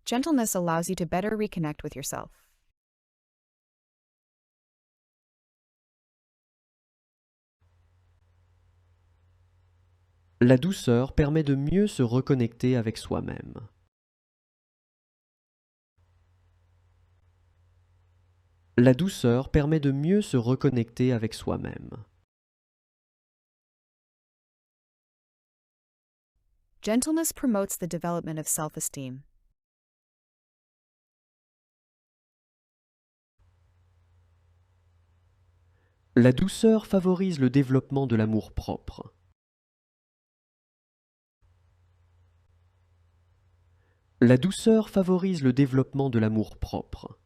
Gentleness allows you to better reconnect with yourself. La douceur permet de mieux se reconnecter avec soi-même. La douceur permet de mieux se reconnecter avec soi-même. Gentleness promotes the development of self-esteem. La douceur favorise le développement de l'amour-propre. La douceur favorise le développement de l'amour-propre.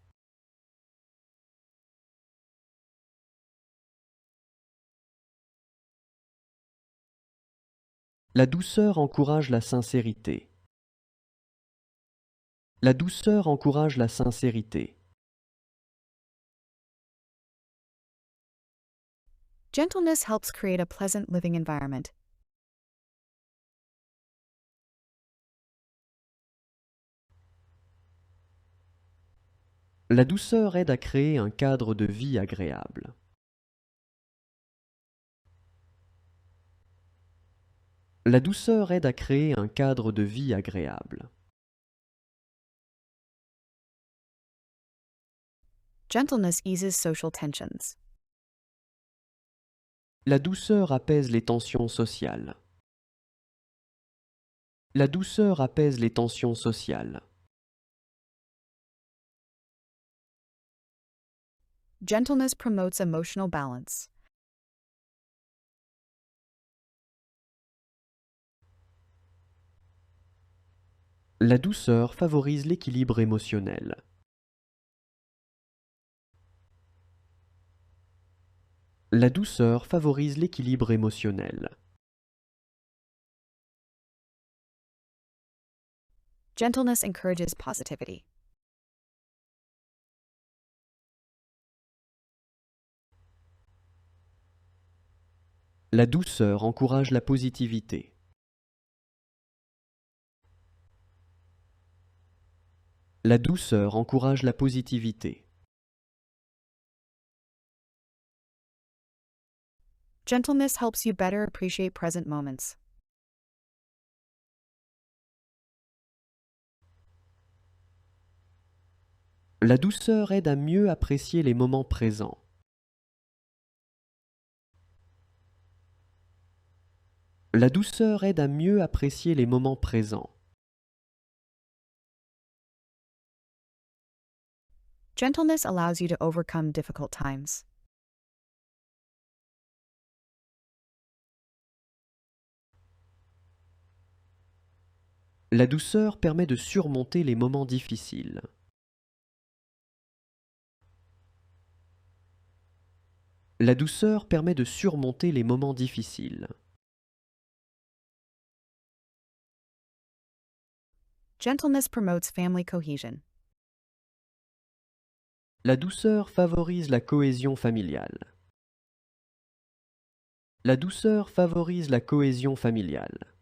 La douceur encourage la sincérité. La douceur encourage la sincérité. Gentleness helps create a pleasant living environment. La douceur aide à créer un cadre de vie agréable. La douceur aide à créer un cadre de vie agréable. Gentleness eases social tensions. La douceur apaise les tensions sociales. La douceur apaise les tensions sociales. Gentleness promotes emotional balance. La douceur favorise l'équilibre émotionnel. La douceur favorise l'équilibre émotionnel. Gentleness encourages positivity. La douceur encourage la positivité. La douceur encourage la positivité. Gentleness helps you better appreciate present moments. La douceur aide à mieux apprécier les moments présents. La douceur aide à mieux apprécier les moments présents. Gentleness allows you to overcome difficult times. La douceur permet de surmonter les moments difficiles. La douceur permet de surmonter les moments difficiles. Gentleness promotes family cohesion. La douceur favorise la cohésion familiale. La douceur favorise la cohésion familiale.